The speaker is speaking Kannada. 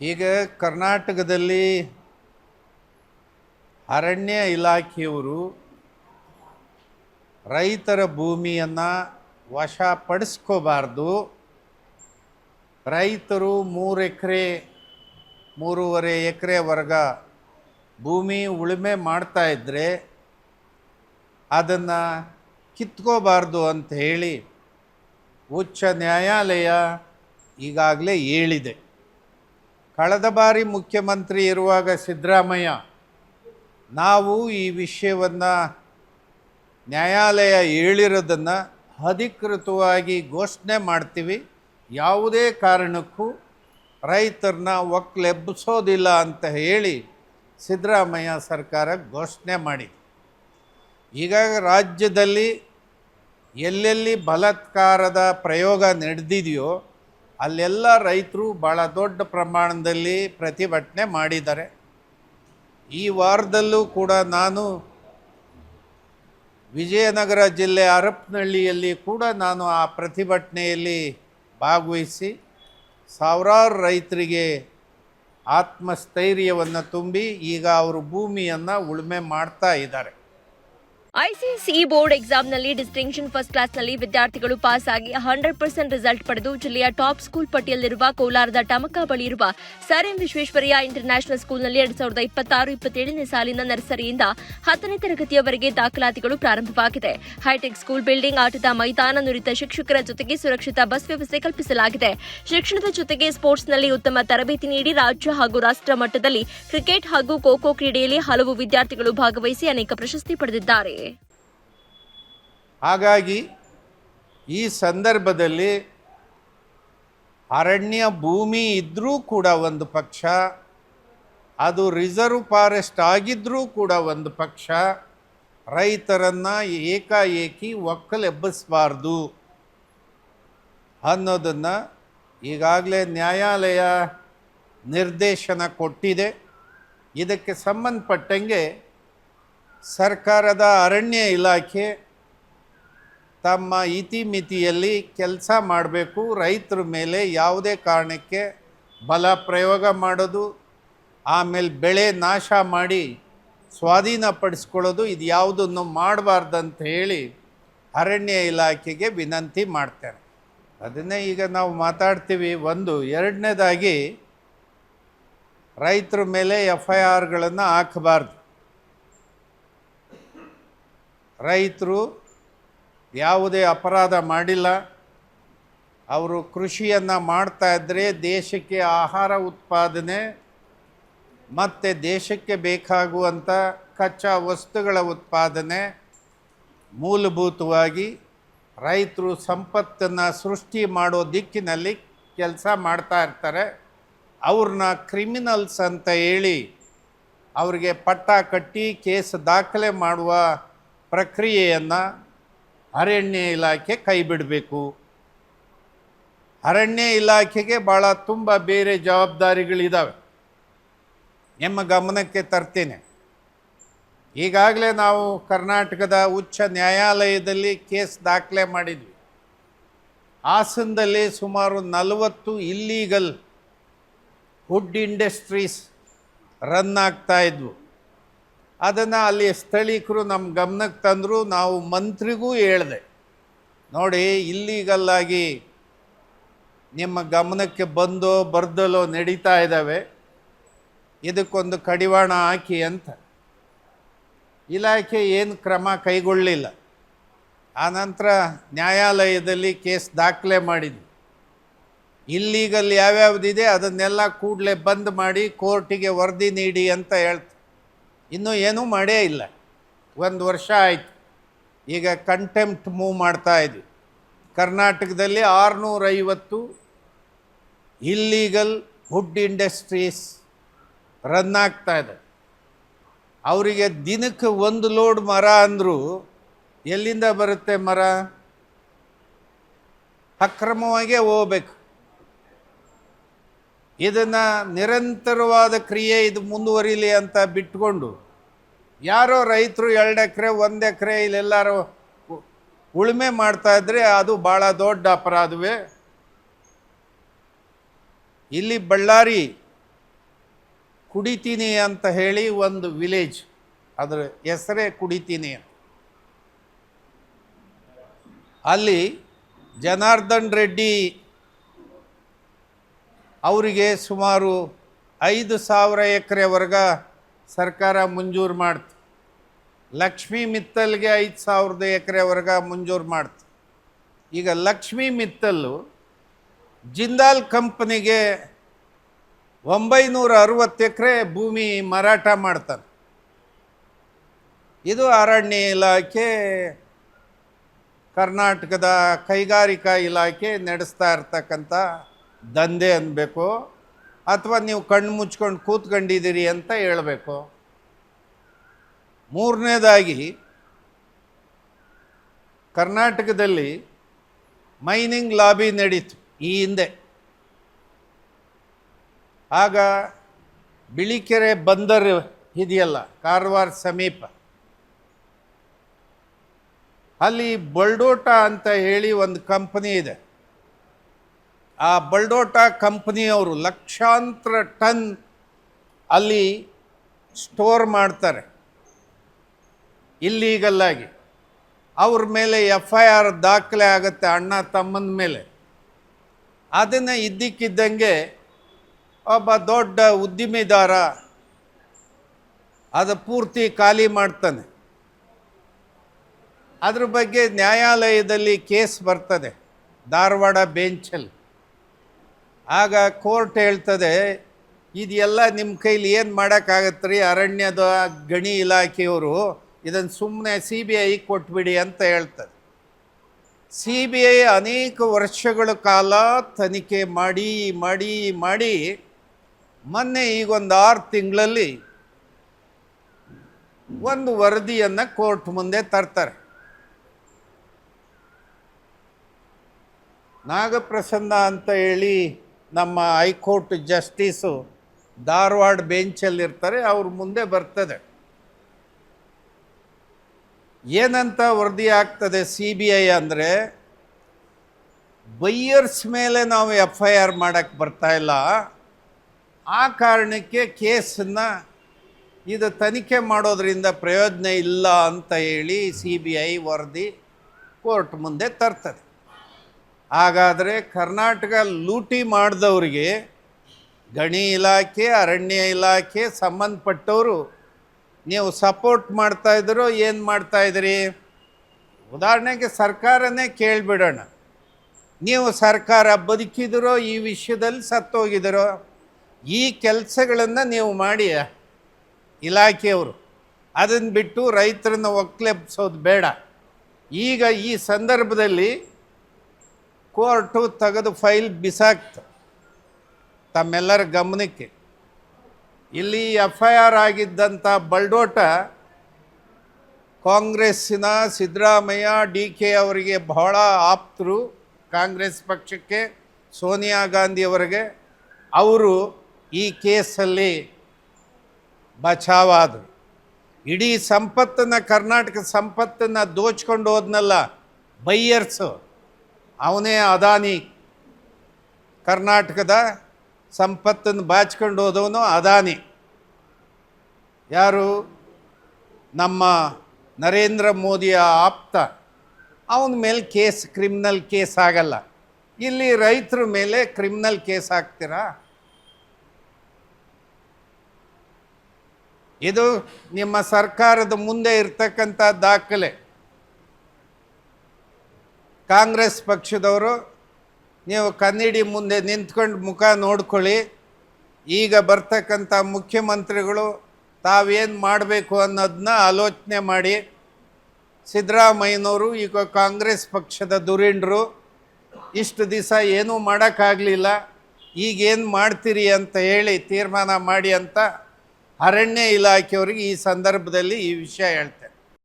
ಈಗ ಕರ್ನಾಟಕದಲ್ಲಿ ಅರಣ್ಯ ಇಲಾಖೆಯವರು ರೈತರ ಭೂಮಿಯನ್ನು ವಶಪಡಿಸ್ಕೋಬಾರ್ದು. ರೈತರು 3 ಎಕರೆ 3.5 ಎಕರೆವರೆಗ ಭೂಮಿ ಉಳುಮೆ ಮಾಡ್ತಾಯಿದ್ರೆ ಅದನ್ನು ಕಿತ್ಕೋಬಾರ್ದು ಅಂತ ಹೇಳಿ ಉಚ್ಚ ನ್ಯಾಯಾಲಯ ಈಗಾಗಲೇ ಹೇಳಿದೆ. ಕಳೆದ ಬಾರಿ ಮುಖ್ಯಮಂತ್ರಿ ಇರುವಾಗ ಸಿದ್ದರಾಮಯ್ಯ ನಾವು ಈ ವಿಷಯವನ್ನು ನ್ಯಾಯಾಲಯ ಹೇಳಿರೋದನ್ನು ಅಧಿಕೃತವಾಗಿ ಘೋಷಣೆ ಮಾಡ್ತೀವಿ, ಯಾವುದೇ ಕಾರಣಕ್ಕೂ ರೈತರನ್ನ ಒಕ್ಕಲೆಬ್ಬಿಸೋದಿಲ್ಲ ಅಂತ ಹೇಳಿ ಸಿದ್ದರಾಮಯ್ಯ ಸರ್ಕಾರ ಘೋಷಣೆ ಮಾಡಿದೆ. ಈಗಾಗ ರಾಜ್ಯದಲ್ಲಿ ಎಲ್ಲೆಲ್ಲಿ ಬಲಾತ್ಕಾರದ ಪ್ರಯೋಗ ನಡೆದಿದೆಯೋ ಅಲ್ಲೆಲ್ಲ ರೈತರು ಭಾಳ ದೊಡ್ಡ ಪ್ರಮಾಣದಲ್ಲಿ ಪ್ರತಿಭಟನೆ ಮಾಡಿದ್ದಾರೆ. ಈ ವಾರದಲ್ಲೂ ಕೂಡ ನಾನು ವಿಜಯನಗರ ಜಿಲ್ಲೆ ಹರಪನಹಳ್ಳಿಯಲ್ಲಿ ಕೂಡ ನಾನು ಆ ಪ್ರತಿಭಟನೆಯಲ್ಲಿ ಭಾಗವಹಿಸಿ ಸಾವಿರಾರು ರೈತರಿಗೆ ಆತ್ಮಸ್ಥೈರ್ಯವನ್ನು ತುಂಬಿ ಈಗ ಅವರು ಭೂಮಿಯನ್ನು ಉಳುಮೆ ಮಾಡ್ತಾ ಇದ್ದಾರೆ. ಐಸಿಎಸ್ಇ ಬೋರ್ಡ್ ಎಕ್ಸಾಮ್ನಲ್ಲಿ ಡಿಸ್ಟಿಂಕ್ಷನ್ ಫಸ್ಟ್ ಕ್ಲಾಸ್ನಲ್ಲಿ ವಿದ್ಯಾರ್ಥಿಗಳು ಪಾಸ್ ಆಗಿ 100% ರಿಸಲ್ಟ್ ಪಡೆದು ಜಿಲ್ಲೆಯ ಟಾಪ್ ಸ್ಕೂಲ್ ಪಟ್ಟಿಯಲ್ಲಿರುವ ಕೋಲಾರದ ಟಮಕ ಬಳಿ ಇರುವ ಸರ್ ಎಂ ವಿಶ್ವೇಶ್ವರಯ್ಯ ಇಂಟರ್ನ್ಯಾಷನಲ್ ಸ್ಕೂಲ್ನಲ್ಲಿ 2026-27ನೇ ಸಾಲಿನ ನರ್ಸರಿಯಿಂದ 10ನೇ ತರಗತಿಯವರೆಗೆ ದಾಖಲಾತಿಗಳು ಪ್ರಾರಂಭವಾಗಿದೆ. ಹೈಟೆಕ್ ಸ್ಕೂಲ್ ಬಿಲ್ಡಿಂಗ್, ಆಟದ ಮೈದಾನ, ನುರಿತ ಶಿಕ್ಷಕರ ಜೊತೆಗೆ ಸುರಕ್ಷಿತ ಬಸ್ ವ್ಯವಸ್ಥೆ ಕಲ್ಪಿಸಲಾಗಿದೆ. ಶಿಕ್ಷಣದ ಜೊತೆಗೆ ಸ್ಪೋರ್ಟ್ಸ್ನಲ್ಲಿ ಉತ್ತಮ ತರಬೇತಿ ನೀಡಿ ರಾಜ್ಯ ಹಾಗೂ ರಾಷ್ಟ್ರ ಮಟ್ಟದಲ್ಲಿ ಕ್ರಿಕೆಟ್ ಹಾಗೂ ಖೋ ಖೋ ಕ್ರೀಡೆಯಲ್ಲಿ ಹಲವು ವಿದ್ಯಾರ್ಥಿಗಳು ಭಾಗವಹಿಸಿ ಅನೇಕ ಪ್ರಶಸ್ತಿ ಪಡೆದಿದ್ದಾರೆ. ಹಾಗಾಗಿ ಈ ಸಂದರ್ಭದಲ್ಲಿ ಅರಣ್ಯ ಭೂಮಿ ಇದ್ದರೂ ಕೂಡ ಒಂದು ಪಕ್ಷ, ಅದು ರಿಸರ್ವ್ ಫಾರೆಸ್ಟ್ ಆಗಿದ್ದರೂ ಕೂಡ ಒಂದು ಪಕ್ಷ, ರೈತರನ್ನು ಏಕಾಏಕಿ ಒಕ್ಕಲೆಬ್ಬಿಸಬಾರ್ದು ಅನ್ನೋದನ್ನು ಈಗಾಗಲೇ ನ್ಯಾಯಾಲಯ ನಿರ್ದೇಶನ ಕೊಟ್ಟಿದೆ. ಇದಕ್ಕೆ ಸಂಬಂಧಪಟ್ಟಂಗೆ ಸರ್ಕಾರದ ಅರಣ್ಯ ಇಲಾಖೆ ತಮ್ಮ ಇತಿಮಿತಿಯಲ್ಲಿ ಕೆಲಸ ಮಾಡಬೇಕು. ರೈತರ ಮೇಲೆ ಯಾವುದೇ ಕಾರಣಕ್ಕೆ ಬಲ ಪ್ರಯೋಗ ಮಾಡೋದು, ಆಮೇಲೆ ಬೆಳೆ ನಾಶ ಮಾಡಿ ಸ್ವಾಧೀನಪಡಿಸ್ಕೊಳ್ಳೋದು, ಇದು ಯಾವುದನ್ನು ಮಾಡಬಾರ್ದಂತ ಹೇಳಿ ಅರಣ್ಯ ಇಲಾಖೆಗೆ ವಿನಂತಿ ಮಾಡ್ತೇನೆ. ಅದನ್ನೇ ಈಗ ನಾವು ಮಾತಾಡ್ತೀವಿ. ಒಂದು ಎರಡನೇದಾಗಿ ರೈತರ ಮೇಲೆ FIRಗಳನ್ನು ಹಾಕಬಾರ್ದು. ರೈತರು ಯಾವುದೇ ಅಪರಾಧ ಮಾಡಿಲ್ಲ. ಅವರು ಕೃಷಿಯನ್ನು ಮಾಡ್ತಾಯಿದ್ರೆ ದೇಶಕ್ಕೆ ಆಹಾರ ಉತ್ಪಾದನೆ ಮತ್ತು ದೇಶಕ್ಕೆ ಬೇಕಾಗುವಂಥ ಕಚ್ಚಾ ವಸ್ತುಗಳ ಉತ್ಪಾದನೆ ಮೂಲಭೂತವಾಗಿ ರೈತರು ಸಂಪತ್ತನ್ನು ಸೃಷ್ಟಿ ಮಾಡೋ ದಿಕ್ಕಿನಲ್ಲಿ ಕೆಲಸ ಮಾಡ್ತಾ ಇರ್ತಾರೆ. ಅವ್ರನ್ನ ಕ್ರಿಮಿನಲ್ಸ್ ಅಂತ ಹೇಳಿ ಅವ್ರಿಗೆ ಪಟ್ಟ ಕಟ್ಟಿ ಕೇಸ್ ದಾಖಲೆ ಮಾಡುವ ಪ್ರಕ್ರಿಯೆಯನ್ನು ಅರಣ್ಯ ಇಲಾಖೆ ಕೈ ಬಿಡಬೇಕು. ಅರಣ್ಯ ಇಲಾಖೆಗೆ ಭಾಳ ತುಂಬ ಬೇರೆ ಜವಾಬ್ದಾರಿಗಳಿದ್ದಾವೆ, ನಿಮ್ಮ ಗಮನಕ್ಕೆ ತರ್ತೇನೆ. ಈಗಾಗಲೇ ನಾವು ಕರ್ನಾಟಕದ ಉಚ್ಚ ನ್ಯಾಯಾಲಯದಲ್ಲಿ ಕೇಸ್ ದಾಖಲೆ ಮಾಡಿದ್ವಿ. ಹಾಸನದಲ್ಲಿ ಸುಮಾರು 40 ಇಲ್ಲೀಗಲ್ ವುಡ್ ಇಂಡಸ್ಟ್ರೀಸ್ ರನ್ ಆಗ್ತಾಯಿದ್ವು. ಅದನ್ನು ಅಲ್ಲಿ ಸ್ಥಳೀಕರು ನಮ್ಮ ಗಮನಕ್ಕೆ ತಂದರು. ನಾವು ಮಂತ್ರಿಗೂ ಹೇಳಿದೆ, ನೋಡಿ ಇಲ್ಲೀಗಲ್ಲಾಗಿ ನಿಮ್ಮ ಗಮನಕ್ಕೆ ಬಂದೋ ಬರ್ದಲೋ ನಡೀತಾ ಇದ್ದಾವೆ, ಇದಕ್ಕೊಂದು ಕಡಿವಾಣ ಹಾಕಿ ಅಂತ. ಇಲಾಖೆ ಏನು ಕ್ರಮ ಕೈಗೊಳ್ಳಲಿಲ್ಲ. ಆನಂತರ ನ್ಯಾಯಾಲಯದಲ್ಲಿ ಕೇಸ್ ದಾಖಲೆ ಮಾಡಿದ್ವಿ. ಇಲ್ಲೀಗಲ್ ಯಾವ್ಯಾವುದಿದೆ ಅದನ್ನೆಲ್ಲ ಕೂಡಲೇ ಬಂದ್ ಮಾಡಿ ಕೋರ್ಟಿಗೆ ವರದಿ ನೀಡಿ ಅಂತ ಹೇಳ್ತಾರೆ. ಇನ್ನೂ ಏನೂ ಮಾಡೇ ಇಲ್ಲ. 1 ವರ್ಷ ಆಯಿತು. ಈಗ ಕಂಟೆಂಪ್ಟ್ ಮೂವ್ ಮಾಡ್ತಾಯಿದ್ವಿ. ಕರ್ನಾಟಕದಲ್ಲಿ 650 ಇಲ್ಲೀಗಲ್ ವುಡ್ ಇಂಡಸ್ಟ್ರೀಸ್ ರನ್ ಆಗ್ತಾಯಿದೆ. ಅವರಿಗೆ ದಿನಕ್ಕೆ 1 ಲೋಡ್ ಮರ ಅಂದರೂ ಎಲ್ಲಿಂದ ಬರುತ್ತೆ ಮರ? ಅಕ್ರಮವಾಗೇ ಹೋಗ್ಬೇಕು. ಇದನ್ನು ನಿರಂತರವಾದ ಕ್ರಿಯೆ ಇದು ಮುಂದುವರಿಲಿ ಅಂತ ಬಿಟ್ಕೊಂಡು ಯಾರೋ ರೈತರು 2 ಎಕರೆ 1 ಎಕರೆ ಇಲ್ಲೆಲ್ಲರೂ ಉಳುಮೆ ಮಾಡ್ತಾಯಿದ್ರೆ ಅದು ಭಾಳ ದೊಡ್ಡ ಅಪರಾಧವೇ. ಇಲ್ಲಿ ಬಳ್ಳಾರಿ ಕುಡಿತೀನಿ ಅಂತ ಹೇಳಿ ಒಂದು ವಿಲೇಜ್, ಅದರ ಹೆಸರೇ ಕುಡಿತೀನಿ. ಅಲ್ಲಿ ಜನಾರ್ದನ್ ರೆಡ್ಡಿ ಅವರಿಗೆ ಸುಮಾರು 5,000 ಎಕರೆವರೆಗೆ ಸರ್ಕಾರ ಮಂಜೂರು ಮಾಡ್ತು. ಲಕ್ಷ್ಮೀ ಮಿತ್ತಲ್ಗೆ 5,000 ಎಕರೆವರೆಗೆ ಮಂಜೂರು ಮಾಡ್ತು. ಈಗ ಲಕ್ಷ್ಮೀ ಮಿತ್ತಲ್ಲು ಜಿಂದಾಲ್ ಕಂಪನಿಗೆ 960 ಎಕರೆ ಭೂಮಿ ಮಾರಾಟ ಮಾಡ್ತಾನೆ. ಇದು ಅರಣ್ಯ ಇಲಾಖೆ, ಕರ್ನಾಟಕದ ಕೈಗಾರಿಕಾ ಇಲಾಖೆ ನಡೆಸ್ತಾ ಇರ್ತಕ್ಕಂಥ ದಂಧೆ ಅನ್ನಬೇಕು, ಅಥವಾ ನೀವು ಕಣ್ಣು ಮುಚ್ಕೊಂಡು ಕೂತ್ಕೊಂಡಿದ್ದೀರಿ ಅಂತ ಹೇಳಬೇಕು. ಮೂರನೇದಾಗಿ, ಕರ್ನಾಟಕದಲ್ಲಿ ಮೈನಿಂಗ್ ಲಾಬಿ ನಡೀತು ಈ ಹಿಂದೆ. ಆಗ ಬಿಳಿಕೆರೆ ಬಂದರು ಇದೆಯಲ್ಲ, ಕಾರವಾರ ಸಮೀಪ, ಅಲ್ಲಿ ಬಲ್ಡೋಟಾ ಅಂತ ಹೇಳಿ ಒಂದು ಕಂಪನಿ ಇದೆ. ಆ ಬಲ್ಡೋಟಾ ಕಂಪನಿಯವರು ಲಕ್ಷಾಂತರ ಟನ್ ಅಲ್ಲಿ ಸ್ಟೋರ್ ಮಾಡ್ತಾರೆ ಇಲ್ಲೀಗಲ್ಲಾಗಿ. ಅವ್ರ ಮೇಲೆ FIR ದಾಖಲೆ ಆಗುತ್ತೆ, ಅಣ್ಣ ತಮ್ಮನ ಮೇಲೆ. ಅದನ್ನು ಇದ್ದಕ್ಕಿದ್ದಂಗೆ ಒಬ್ಬ ದೊಡ್ಡ ಉದ್ದಿಮೆದಾರ ಅದು ಪೂರ್ತಿ ಖಾಲಿ ಮಾಡ್ತಾನೆ. ಅದ್ರ ಬಗ್ಗೆ ನ್ಯಾಯಾಲಯದಲ್ಲಿ ಕೇಸ್ ಬರ್ತದೆ, ಧಾರವಾಡ ಬೆಂಚಲ್ಲಿ. ಆಗ ಕೋರ್ಟ್ ಹೇಳ್ತದೆ, ಇದೆಲ್ಲ ನಿಮ್ಮ ಕೈಲಿ ಏನು ಮಾಡೋಕ್ಕಾಗತ್ತೆ ರೀ, ಅರಣ್ಯದ ಗಣಿ ಇಲಾಖೆಯವರು ಇದನ್ನು ಸುಮ್ಮನೆ CBI ಕೊಟ್ಬಿಡಿ ಅಂತ ಹೇಳ್ತದೆ. CBI ಅನೇಕ ವರ್ಷಗಳ ಕಾಲ ತನಿಖೆ ಮಾಡಿ ಮಾಡಿ ಮಾಡಿ ಮೊನ್ನೆ ಈಗೊಂದು 6 ತಿಂಗಳಲ್ಲಿ ಒಂದು ವರದಿಯನ್ನು ಕೋರ್ಟ್ ಮುಂದೆ ತರ್ತಾರೆ. ನಾಗಪ್ರಸನ್ನ ಅಂತ ಹೇಳಿ ನಮ್ಮ ಹೈಕೋರ್ಟ್ ಜಸ್ಟಿಸು ಧಾರವಾಡ ಬೆಂಚಲ್ಲಿರ್ತಾರೆ, ಅವ್ರ ಮುಂದೆ ಬರ್ತದೆ. ಏನಂತ ವರದಿ ಆಗ್ತದೆ CBI ಅಂದರೆ, ಬೈಯರ್ಸ್ ಮೇಲೆ ನಾವು FIR ಮಾಡೋಕ್ಕೆ ಬರ್ತಾ ಇಲ್ಲ, ಆ ಕಾರಣಕ್ಕೆ ಕೇಸನ್ನು ಇದು ತನಿಖೆ ಮಾಡೋದರಿಂದ ಪ್ರಯೋಜನ ಇಲ್ಲ ಅಂತ ಹೇಳಿ CBI ವರದಿ ಕೋರ್ಟ್ ಮುಂದೆ ತರ್ತದೆ. ಹಾಗಾದರೆ ಕರ್ನಾಟಕ ಲೂಟಿ ಮಾಡಿದವರಿಗೆ ಗಣಿ ಇಲಾಖೆ, ಅರಣ್ಯ ಇಲಾಖೆ ಸಂಬಂಧಪಟ್ಟವರು ನೀವು ಸಪೋರ್ಟ್ ಮಾಡ್ತಾಯಿದ್ದೀರೋ ಏನು ಮಾಡ್ತಾಯಿದ್ದೀರಿ? ಉದಾಹರಣೆಗೆ ಸರ್ಕಾರನೇ ಕೇಳಿಬಿಡೋಣ, ನೀವು ಸರ್ಕಾರ ಬದುಕಿದಿರೋ ಈ ವಿಷಯದಲ್ಲಿ ಸತ್ತೋಗಿದಿರೋ? ಈ ಕೆಲಸಗಳನ್ನು ನೀವು ಮಾಡಿ ಇಲಾಖೆಯವರು, ಅದನ್ನು ಬಿಟ್ಟು ರೈತರನ್ನು ಒಕ್ಲೆಬ್ಸೋದು ಬೇಡ. ಈಗ ಈ ಸಂದರ್ಭದಲ್ಲಿ ಕೋರ್ಟು ತೆಗೆದು ಫೈಲ್ ಬಿಸಾಕ್ತು. ತಮ್ಮೆಲ್ಲರ ಗಮನಕ್ಕೆ, ಇಲ್ಲಿ FIR ಆಗಿದ್ದಂಥ ಬಲ್ಡೋಟ ಕಾಂಗ್ರೆಸ್ಸಿನ ಸಿದ್ದರಾಮಯ್ಯ DK ಅವರಿಗೆ ಬಹಳ ಆಪ್ತರು, ಕಾಂಗ್ರೆಸ್ ಪಕ್ಷಕ್ಕೆ, ಸೋನಿಯಾ ಗಾಂಧಿಯವರಿಗೆ. ಅವರು ಈ ಕೇಸಲ್ಲಿ ಬಚಾವಾದರು. ಇಡೀ ಸಂಪತ್ತನ್ನು, ಕರ್ನಾಟಕ ಸಂಪತ್ತನ್ನು ದೋಚ್ಕೊಂಡು ಹೋದ್ನಲ್ಲ ಬೈಯರ್ಸು, ಅವನೇ ಅದಾನಿ. ಕರ್ನಾಟಕದ ಸಂಪತ್ತನ್ನು ಬಾಚ್ಕೊಂಡು ಹೋದವನು ಅದಾನಿ. ಯಾರು? ನಮ್ಮ ನರೇಂದ್ರ ಮೋದಿಯ ಆಪ್ತ. ಅವನ ಮೇಲೆ ಕೇಸ್, ಕ್ರಿಮಿನಲ್ ಕೇಸ್ ಆಗಲ್ಲ. ಇಲ್ಲಿ ರೈತರ ಮೇಲೆ ಕ್ರಿಮಿನಲ್ ಕೇಸ್ ಹಾಕ್ತೀರಾ? ಇದು ನಿಮ್ಮ ಸರ್ಕಾರದ ಮುಂದೆ ಇರ್ತಕ್ಕಂಥ ದಾಖಲೆ. ಕಾಂಗ್ರೆಸ್ ಪಕ್ಷದವರು, ನೀವು ಕನ್ನಡಿ ಮುಂದೆ ನಿಂತ್ಕೊಂಡು ಮುಖ ನೋಡ್ಕೊಳ್ಳಿ. ಈಗ ಬರ್ತಕ್ಕಂಥ ಮುಖ್ಯಮಂತ್ರಿಗಳು ತಾವೇನು ಮಾಡಬೇಕು ಅನ್ನೋದನ್ನ ಆಲೋಚನೆ ಮಾಡಿ. ಸಿದ್ದರಾಮಯ್ಯನವರು ಈಗ ಕಾಂಗ್ರೆಸ್ ಪಕ್ಷದ ಧುರೀಣರು, ಇಷ್ಟು ದಿವಸ ಏನೂ ಮಾಡೋಕ್ಕಾಗಲಿಲ್ಲ, ಈಗೇನು ಮಾಡ್ತೀರಿ ಅಂತ ಹೇಳಿ ತೀರ್ಮಾನ ಮಾಡಿ ಅಂತ ಅರಣ್ಯ ಇಲಾಖೆಯವರಿಗೆ ಈ ಸಂದರ್ಭದಲ್ಲಿ ಈ ವಿಷಯ ಹೇಳ್ತೇನೆ.